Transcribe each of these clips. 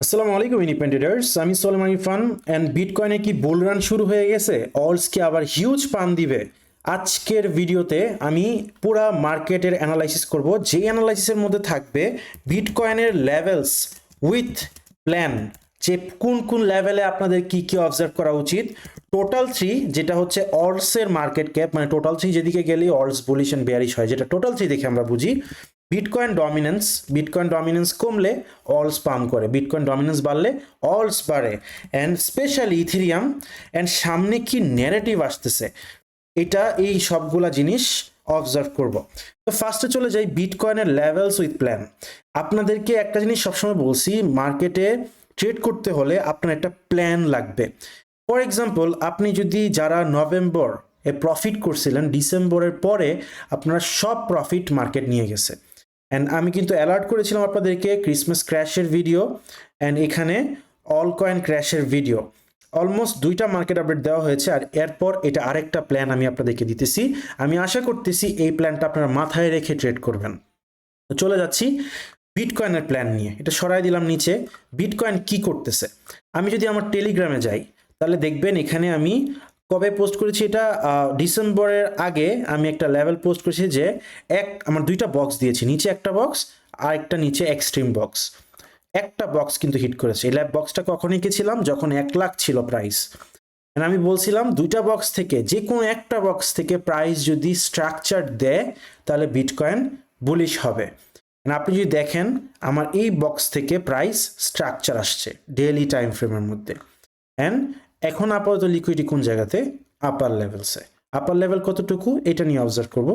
আসসালামু আলাইকুম ইন্ডিপেন্ডেন্টার্স, আমি সোলেমান ইরফান। অ্যান্ড বিটকয়েনে কি বুল রান শুরু হয়ে গেছে? অলস কি আবার হিউজ পান দিবে? আজকের ভিডিওতে আমি পুরা মার্কেটের অ্যানালাইসিস করব, যে অ্যানালাইসিসের মধ্যে থাকবে বিটকয়েনের লেভেলস উইথ প্ল্যান, যে কোন কোন লেভেলে আপনাদের কি কি অবজার্ভ করা উচিত। টোটাল থ্রি, যেটা হচ্ছে অলসের মার্কেট ক্যাপ, মানে টোটাল থ্রি যেদিকে গেলেই অলস বুলিশ অ্যান্ড বেয়ারিশ হয়, যেটা টোটাল থ্রি দেখে আমরা বুঝি। বিটকয়েন ডমিনেন্স কমলে অলস পাম্প করে, বিটকয়েন ডমিনেন্স বাড়লে অলস বাড়ে। And specially Ethereum. অ্যান্ড সামনে কি ন্যারেটিভ আসতেছে, এটা এই সবগুলা জিনিস অবজার্ভ করব। তো ফার্স্টে চলে যাই বিটকয়েনের লেভেলস উইথ প্ল্যান। আপনাদেরকে একটা জিনিস সবসময় বলছি, মার্কেটে ট্রেড করতে হলে আপনার একটা প্ল্যান লাগবে। ফর এক্সাম্পল, আপনি যদি যারা নভেম্বর এ প্রফিট করছিলেন, ডিসেম্বরের পরে আপনারা সব প্রফিট মার্কেট নিয়ে গেছে। অ্যান্ড আমি কিন্তু অ্যালার্ট করেছিলাম আপনাদেরকে ক্রিসমাস ক্র্যাশের ভিডিও অ্যান্ড এখানে অল কয়েন ক্র্যাশের ভিডিও, অলমোস্ট দুইটা মার্কেট আপডেট দেওয়া হয়েছে। আর এরপর এটা আরেকটা প্ল্যান আমি আপনাদেরকে দিতেছি। আমি আশা করতেছি এই প্ল্যানটা আপনারা মাথায় রেখে ট্রেড করবেন। তো চলে যাচ্ছি বিটকয়েনের প্ল্যান নিয়ে। এটা সরাই দিলাম নিচে। বিটকয়েন কি করতেছে, আমি যদি আমার টেলিগ্রামে যাই তাহলে দেখবেন এখানে আমি কবে পোস্ট করেছি, এটা ডিসেম্বরের আগে আমি একটা লেভেল পোস্ট করেছি, যে আমার দুইটা বক্স দিয়েছি, নিচে একটা বক্স আর একটা নিচে এক্সট্রিম বক্স। একটা বক্স কিন্তু হিট করেছে। এই ল্যাব বক্সটা কখন এঁকেছিলাম? যখন 1 লাখ ছিল প্রাইস। আমি বলছিলাম দুইটা বক্স থেকে যে কোনো একটা বক্স থেকে প্রাইস যদি স্ট্রাকচার দেয় তাহলে বিটকয়েন বুলিশ হবে। আপনি যদি দেখেন আমার এই বক্স থেকে প্রাইস স্ট্রাকচার আসছে ডেইলি টাইম ফ্রেমের মধ্যে। অ্যান্ড এখন আপাতত লিকুইডিটি কোন জায়গাতে? আপার লেভেলসে। আপার লেভেল কতটুকু এটা নিয়ে অবজার্ভ করব।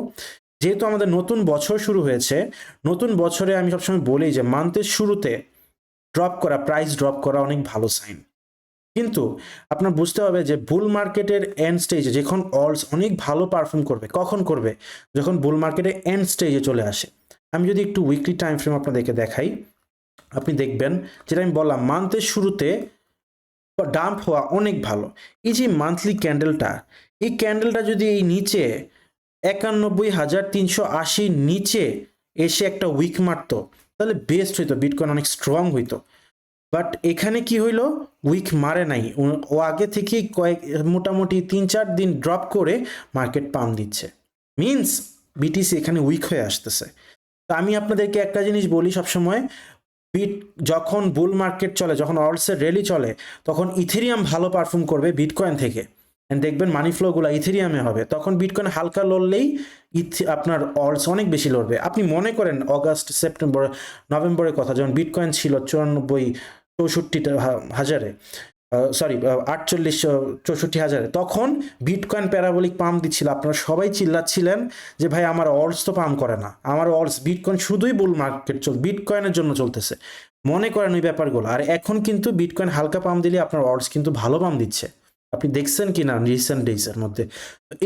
যেহেতু আমাদের নতুন বছর শুরু হয়েছে, নতুন বছরে আমি সবসময় বলি যে মান্থের শুরুতে প্রাইস ড্রপ করা অনেক ভালো সাইন। কিন্তু আপনার বুঝতে হবে যে বুল মার্কেটের এন্ড স্টেজে যখন অলস অনেক ভালো পারফর্ম করবে, কখন করবে? যখন বুল মার্কেটের এন্ড স্টেজে চলে আসে। আমি যদি একটু উইকলি টাইম ফ্রেম আপনাদেরকে দেখাই, আপনি দেখবেন যেটা আমি বললাম মান্থের শুরুতে ডাম্প হওয়া অনেক ভালো। এই যে মান্থলি ক্যান্ডেলটা, এই ক্যান্ডেলটা যদি এই নিচে 91,380 নিচে এসে একটা উইক মারতো তাহলে বেস্ট হইতো, বিটকয়েন অনেক স্ট্রং হইতো। বাট এখানে কি হইলো? উইক মারে নাই, ও আগে থেকেই মোটামুটি 3-4 দিন ড্রপ করে মার্কেট পাম্প দিচ্ছে। মিনস বিটিসি এখানে উইক হয়ে আসতেছে। তো আমি আপনাদেরকে একটা জিনিস বলি সবসময়, যখন বুল মার্কেট চলে, যখন অলসের র্যালি চলে, তখন ইথেরিয়াম ভালো পারফর্ম করবে বিটকয়েন থেকে। দেখবেন মানি ফ্লোগুলো ইথেরিয়ামে হবে। তখন বিটকয়েন হালকা লড়লেই আপনার অলস অনেক বেশি লড়বে। আপনি মনে করেন অগাস্ট, সেপ্টেম্বর, নভেম্বরের কথা, যখন বিটকয়েন ছিল 64-64 হাজারে, সরি 48-64 হাজারে, তখন বিটকয়েন প্যারাবলিক পাম্প দিচ্ছিল। আপনারা সবাই চিল্লাচ্ছিলেন যে ভাই আমার অলস তো পাম্প করে না, আমার অলস, বিটকয়েন শুধুই বুল মার্কেট বিটকয়েনের জন্য চলতেছে। মনে করেন ওই ব্যাপারগুলো। আর এখন কিন্তু বিটকয়েন হালকা পাম্প দিলে আপনার অলস কিন্তু ভালো পাম্প দিচ্ছে। আপনি দেখছেন কি না রিসেন্ট ডেজের মধ্যে?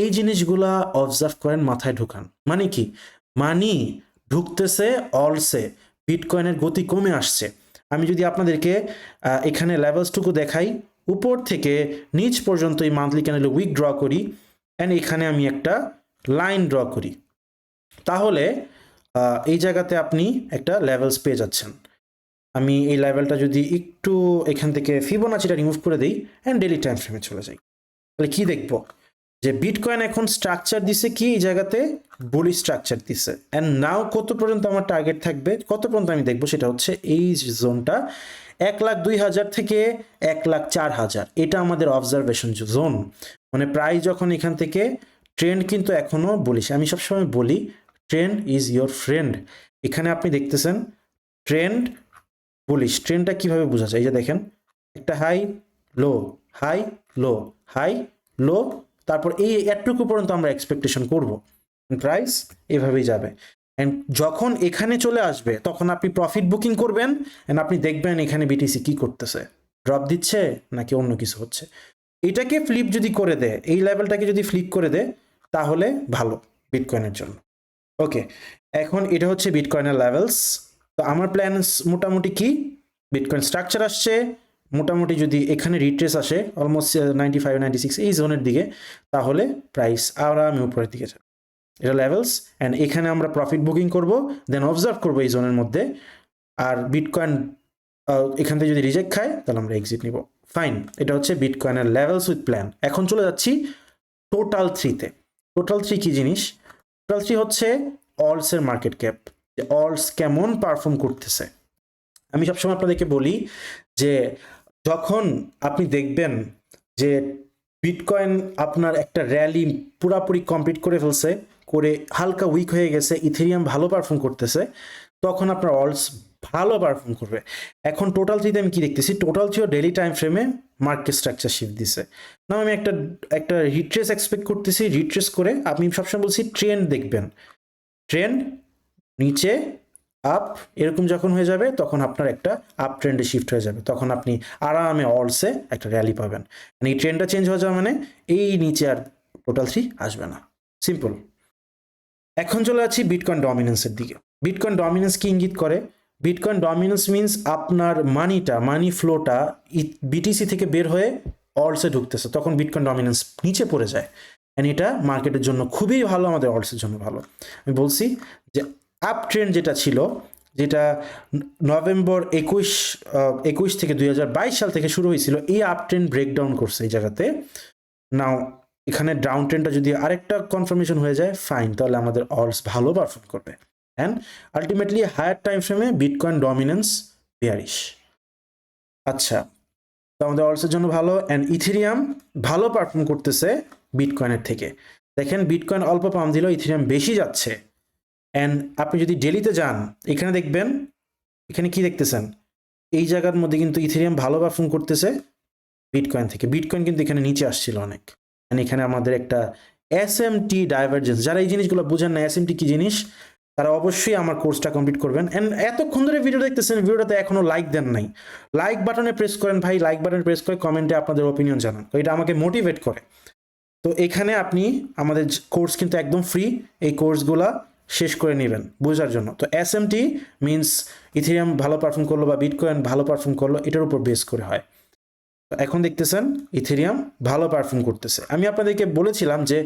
এই জিনিসগুলা অবজার্ভ করেন, মাথায় ঢুকান। মানে কি? মানি ঢুকতেছে অলসে, বিটকয়েনের গতি কমে আসছে। আমি যদি আপনাদেরকে এখানে লেভেলসটুকু দেখাই, উপর থেকে নিচ পর্যন্ত এই মান্থলি ক্যান্ডেলে উইক ড্র করি অ্যান্ড এখানে আমি একটা লাইন ড্র করি, তাহলে এই জায়গাতে আপনি একটা লেভেলস পেয়ে যাচ্ছেন। আমি এই লেভেলটা যদি একটু এখান থেকে ফিবোনাচিটা রিমুভ করে দিই অ্যান্ড ডেইলি টাইম ফ্রেমে চলে যাই, তাহলে কি দেখবো? যে বিটকয়েন এখন স্ট্রাকচার দিছে কি এই জায়গাতে? বুলি স্ট্রাকচার দিছে। অ্যান্ড নাও কত পর্যন্ত আমার টার্গেট থাকবে, কত পর্যন্ত আমি দেখবো, সেটা হচ্ছে এই জোনটা 1,02,000 থেকে 1,04,000। এটা আমাদের অবজারভেশন জোন। মানে প্রায় যখন এখান থেকে ট্রেন্ড কিন্তু এখনো বলিস, আমি সবসময় বলি ট্রেন্ড ইজ ইয়োর ফ্রেন্ড। এখানে আপনি দেখতেছেন ট্রেন্ড বলিস। ট্রেন্ডটা কিভাবে বোঝা যায়? এই যে দেখেন, একটা high low, high low, high low, তারপর এই এতটুকু পর্যন্ত আমরা এক্সপেকটেশন করব, প্রাইস এভাবেই যাবে। অ্যান্ড যখন এখানে চলে আসবে তখন আপনি প্রফিট বুকিং করবেন অ্যান্ড আপনি দেখবেন এখানে বিটিসি কি করতেছে, ড্রপ দিচ্ছে নাকি অন্য কিছু হচ্ছে। এটাকে ফ্লিপ যদি করে দেয়, এই লেভেলটাকে যদি ফ্লিপ করে দেয় তাহলে ভালো বিটকয়েনের জন্য। ওকে, এখন এটা হচ্ছে বিটকয়েনের লেভেলস। তো আমার প্ল্যান মোটামুটি কি, বিটকয়েন স্ট্রাকচার আসছে মোটামুটি, যদি এখানে রিট্রেস আসে অলমোস্ট 95-96 এই জোনের দিকে, তাহলে প্রাইস আরামে উপরের দিকে যাবে। এটা লেভেলস। অ্যান্ড এখানে আমরা প্রফিট বুকিং করব, দেন অবজার্ভ করবো এই জোনের মধ্যে। আর বিটকয়েন এখান থেকে যদি রিজেক্ট খায় তাহলে আমরা এক্সিট নিব। ফাইন, এটা হচ্ছে বিটকয়েনের লেভেলস উইথ প্ল্যান। এখন চলে যাচ্ছি টোটাল থ্রিতে। টোটাল থ্রি কি জিনিস? টোটাল থ্রি হচ্ছে অলসের মার্কেট ক্যাপ, যে অলস কেমন পারফর্ম করতেছে। আমি সবসময় আপনাদেরকে বলি যে যখন আপনি দেখবেন যে বিটকয়েন আপনার একটা র্যালি পুরাপুরি কমপ্লিট করে ফেলছে, করে হালকা উইক হয়ে গেছে, ইথেরিয়াম ভালো পারফর্ম করতেছে, তখন আপনার অলস ভালো পারফর্ম করবে। এখন টোটাল থ্রিতে আমি কি দেখতেছি? টোটাল থ্রিও ডেইলি টাইম ফ্রেমে মার্কেট স্ট্রাকচার শিফট দিছে না। আমি একটা রিট্রেস এক্সপেক্ট করতেছি। রিট্রেস করে আপনি সবসময় বলছি ট্রেন্ড দেখবেন, ট্রেন্ড নিচে আপ এরকম যখন হয়ে যাবে তখন আপনার একটা আপ ট্রেন্ডে শিফট হয়ে যাবে, তখন আপনি আরামে অলসে একটা র্যালি পাবেন। মানে এই ট্রেন্ডটা চেঞ্জ হয়ে যাবে, মানে এই নিচে আর টোটাল থ্রি আসবে না। সিম্পল। এখন চলে যাচ্ছি বিটকয়েন ডমিনেন্সের দিকে। বিটকয়েন ডমিনেন্স কি ইঙ্গিত করে? বিটকয়েন ডমিনেন্স মিনস আপনার মানি ফ্লোটা বিটিসি থেকে বের হয়ে অলসে ঢুকতেছে, তখন বিটকয়েন ডমিনেন্স নিচে পড়ে যায়। অ্যান্ড এটা মার্কেটের জন্য খুবই ভালো, আমাদের অলসের জন্য ভালো। আমি বলছি যে আপ ট্রেন্ড যেটা ছিল, যেটা নভেম্বর 21 থেকে 2022 সাল থেকে শুরু হয়েছিল, এই আপ ট্রেন্ড ব্রেকডাউন করছে এই জায়গাতে। নাও এখানে ডাউন ট্রেন্ডটা যদি আরেকটা কনফার্মেশন হয়ে যায়, ফাইন, তাহলে আমাদের অলস ভালো পারফর্ম করবে। অ্যান্ড আলটিমেটলি হায়ার টাইম ফ্রেমে বিটকয়েন ডমিনেন্স বেয়ারিশ। আচ্ছা, তো আমাদের অলসের জন্য ভালো। অ্যান্ড ইথেরিয়াম ভালো পারফর্ম করতেছে বিটকয়েনের থেকে। দেখেন বিটকয়েন অল্প পাম দিলেও ইথেরিয়াম বেশি যাচ্ছে। অ্যান্ড আপনি যদি ডেলিতে যান, এখানে দেখবেন, এখানে কি দেখতেছেন? এই জায়গার মধ্যে কিন্তু ইথেরিয়াম ভালো পারফর্ম করতেছে বিটকয়েন থেকে। বিটকয়েন কিন্তু এখানে নিচে আসছিল অনেক। এখানে আমাদের একটা এসএমটি ডাইভারজেন্স, যারা এই জিনিসগুলো বুঝেন না এসএমটি কি জিনিস, তারা অবশ্যই আমার কোর্সটা কমপ্লিট করবেন। অ্যান্ড এতক্ষণ ধরে ভিডিও দেখতেছেন, ভিডিওটাতে এখনো লাইক দেন নাই, লাইক বাটনে প্রেস করেন ভাই, লাইক বাটনে প্রেস করে কমেন্টে আপনাদের ওপিনিয়ন জানান, তো এটা আমাকে মোটিভেট করে। তো এখানে আপনি আমাদের কোর্স কিন্তু একদম ফ্রি, এই কোর্সগুলা শেষ করে নেবেন বোঝার জন্য। তো এসএমটি মিনস ইথেরিয়াম ভালো পারফর্ম করলো বা বিটকয়েন ভালো পারফর্ম করলো, এটার উপর বেস করে হয়। এখন দেখতেছেন ইথেরিয়াম ভালো পারফর্ম করতেছে। আমি আপনাদেরকে বলেছিলাম যে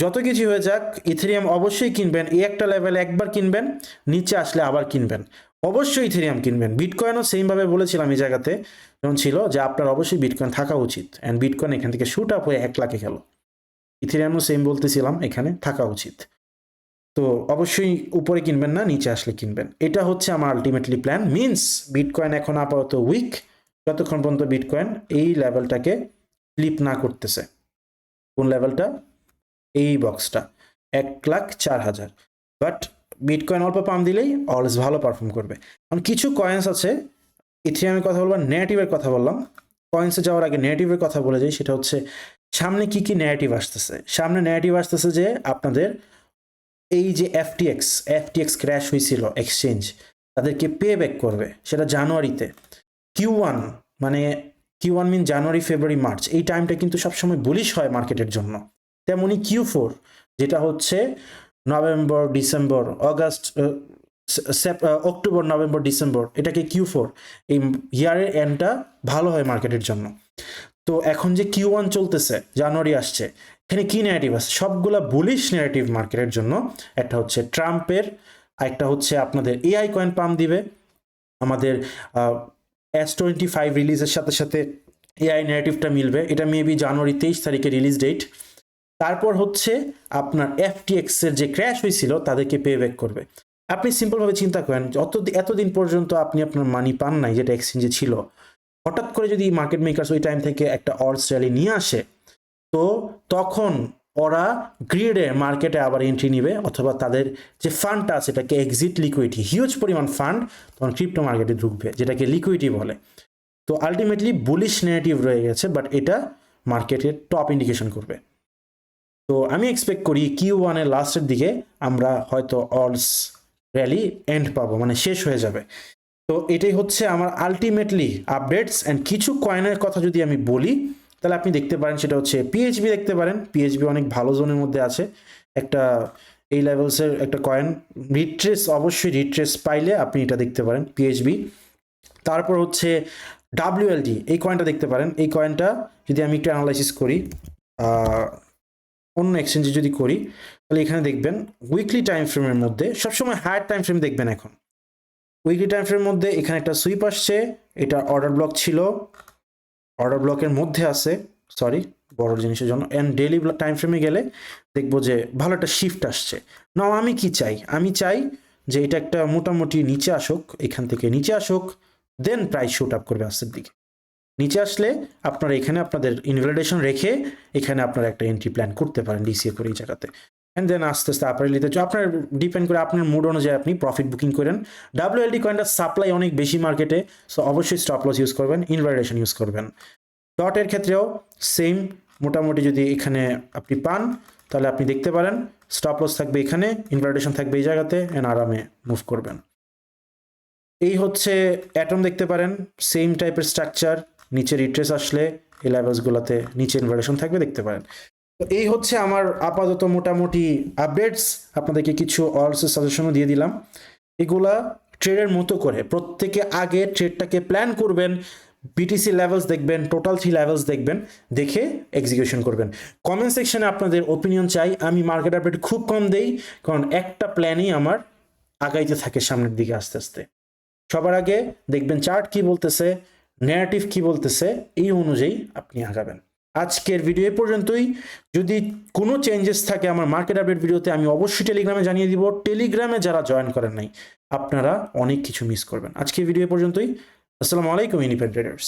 যত কিছু হয়ে যাক ইথেরিয়াম অবশ্যই কিনবেন, এই একটা লেভেলে একবার কিনবেন, নিচে আসলে আবার কিনবেন, অবশ্যই ইথেরিয়াম কিনবেন। বিটকয়েনও সেমভাবে বলেছিলাম এই জায়গাতে যখন ছিল, যে আপনার অবশ্যই বিটকয়েন থাকা উচিত। অ্যান্ড বিটকয়েন এখান থেকে শুট আপ হয়ে 1 লাখে গেল, ইথেরিয়ামও সেম বলতেছিলাম এখানে থাকা উচিত। তো অবশ্যই উপরে কিনবেন না, নিচে আসলে কিনবেন। এটা হচ্ছে আমার আলটিমেটলি প্ল্যান। মিনস বিটকয়েন এখন আপাতত উইক, যতক্ষণ পর্যন্ত বিটকয়েন এই লেভেলটাকে ফ্লিপ না করতেছে। কোন লেভেলটা? এই বক্সটা 1,04,000। বাট বিটকয়েন অল্প পাম দিলেই অলস ভালো পারফর্ম করবে। কারণ কিছু কয়েন্স আছে, ইথেরিয়ামের কথা বললাম, নেগেটিভের কথা বললাম, কয়েন্সে যাওয়ার আগে নেগেটিভের কথা বলে যাই। সেটা হচ্ছে সামনে কি কি নেগেটিভ আসতেছে। সামনে নেগেটিভ আসতেছে যে আপনাদের এই যে এফটিএক্স ক্র্যাশ হয়েছিল এক্সচেঞ্জ, তাদেরকে পে ব্যাক করবে, সেটা জানুয়ারিতে। Q1 মানে Q1 মিন জানুয়ারি, ফেব্রুয়ারি, মার্চ, এই টাইমটা কিন্তু সবসময় বুলিশ হয় মার্কেটের জন্য। তেমনি Q4 যেটা হচ্ছে November, December, August, October, November, December, এটাকে Q4, এই ইয়ারের এন্ডটা ভালো হয় মার্কেটের জন্য। তো এখন যে Q1 চলতেছে, জানুয়ারি আসছে, এখানে কি নেগেটিভ আছে? সবগুলা বুলিশ নেগেটিভ মার্কেটের জন্য। একটা হচ্ছে ট্রাম্পের, একটা হচ্ছে আপনাদের এআই কয়েন পাম্প দিবে, আমাদের S25 রিলিজের সাথে সাথে এআই নেগেটিভটা মিলবে, এটা মেবি জানুয়ারি 23 তারিখে রিলিজ ডেট। তারপর হচ্ছে আপনার এফটিএক্স এর যে ক্র্যাশ হয়েছিল তাদেরকে পে ব্যাক করবে। আপনি সিম্পলভাবে চিন্তা করেন, এতদিন পর্যন্ত আপনি আপনার মানি পান নাই যেটা এক্সচেঞ্জে ছিল, হঠাৎ করে যদি মার্কেট মেকার্স ওই টাইম থেকে একটা অলস র্যালি নিয়ে আসে, তো তখন ওরা গ্রিডে মার্কেটে আবার এন্ট্রি নিবে, অথবা তাদের যে ফান্ডটা আছে এটাকে এক্সিট লিকুইডিটি, হিউজ পরিমাণ ফান্ড তখন ক্রিপ্টো মার্কেটে ঢুকবে, যেটাকে লিকুইডিটি বলে। তো আলটিমেটলি বুলিশ নেগেটিভ রয়ে গেছে, বাট এটা মার্কেটের টপ ইন্ডিকেশন করবে। তো আমি এক্সপেক্ট করি Q1 এর লাস্টের দিকে আমরা হয়তো অলস র্যালি এন্ড পাবো, মানে শেষ হয়ে যাবে। তো এটাই হচ্ছে আমার আলটিমেটলি আপডেটস। অ্যান্ড কিছু কয়েনের কথা যদি আমি বলি, তাহলে আপনি দেখতে পারেন, সেটা হচ্ছে পিএইচবি দেখতে পারেন। পিএইচবি অনেক ভালো জোনের মধ্যে আছে, একটা এই লেভেলসের একটা কয়েন, অবশ্যই রিট্রেস পাইলে আপনি এটা দেখতে পারেন পিএইচবি। তারপর হচ্ছে ডাব্লিউএলডি, এই কয়েনটা দেখতে পারেন। এই কয়েনটা যদি আমি একটু অ্যানালাইসিস করি, অন্য এক্সচেঞ্জে যদি করি, তাহলে এখানে দেখবেন উইকলি টাইম ফ্রেমের মধ্যে সবসময় হায়ার টাইম ফ্রেম দেখবেন। এখন উইকলি টাইম ফ্রেমের মধ্যে এখানে একটা সুইপ আসছে, এটা অর্ডার ব্লক ছিল, অর্ডার ব্লকের মধ্যে আছে, সরি বড় জিনিসের জন্য। অ্যান্ড ডেইলি টাইম ফ্রেমে গেলে দেখবো যে ভালো একটা শিফট আসছে। নাও আমি কি চাই, আমি চাই যে এটা একটা মোটামুটি নিচে আসুক, এখান থেকে নিচে আসুক, দেন প্রাইস শুট আপ করবে আস্তের দিকে। নিচে আসলে আপনারা এখানে আপনাদের ইনভ্যালিডেশন রেখে এখানে আপনারা একটা এন্ট্রি প্ল্যান করতে পারেন ডিসিএ করে এই জায়গাতে। অ্যান্ড দেন আস্তে আস্তে আপার লিতে আপনার ডিপেন্ড করে আপনার মুড অনুযায়ী আপনি প্রফিট বুকিং করেন। ডাব্লিউএলডি কয়েনটার সাপ্লাই অনেক বেশি মার্কেটে, সো অবশ্যই স্টপ লস ইউজ করবেন, ইনভ্যালিডেশন ইউজ করবেন। ডটের ক্ষেত্রেও সেম, মোটামুটি যদি এখানে আপনি পান তাহলে আপনি দেখতে পারেন স্টপ লস থাকবে এখানে, ইনভ্যালিডেশন থাকবে এই জায়গাতে, অ্যান্ড আরামে মুভ করবেন। এই হচ্ছে অ্যাটম, দেখতে পারেন সেম টাইপের স্ট্রাকচার, নিচে রিট্রেস আসলে এই লেভেলসগুলোতে নিচে ইনভার্টেশন থাকবে, দেখতে পারেন। তো এই হচ্ছে আমার আপাতত মোটামুটি আপডেটস, আপনাদেরকে কিছু অলস সাজেশনও দিয়ে দিলাম। এগুলা ট্রেডের মতো করে প্রত্যেকে আগে ট্রেডটাকে প্ল্যান করবেন, বিটিসি লেভেলস দেখবেন, টোটাল 3 লেভেলস দেখবেন, দেখে এক্সিকিউশন করবেন। কমেন্ট সেকশনে আপনাদের ওপিনিয়ন চাই। আমি মার্কেট আপডেট খুব কম দেই, কারণ একটা প্ল্যানই আমার আগাইতে থাকে সামনের দিকে আস্তে আস্তে। সবার আগে দেখবেন চার্ট কি বলতেছে, ন্যারেটিভ কি বলতেছে, এই অনুযায়ী আপনি আগাবেন। আজকের ভিডিও এ পর্যন্তই। যদি কোনো চেঞ্জেস থাকে আমার মার্কেট আপডেট ভিডিওতে আমি অবশ্যই টেলিগ্রামে জানিয়ে দিব। টেলিগ্রামে যারা জয়েন করেন নাই আপনারা অনেক কিছু মিস করবেন। আজকের ভিডিও এ পর্যন্তই। আসসালামু আলাইকুম ইন্ডিপেন্ডেন্ট ট্রেডার্স।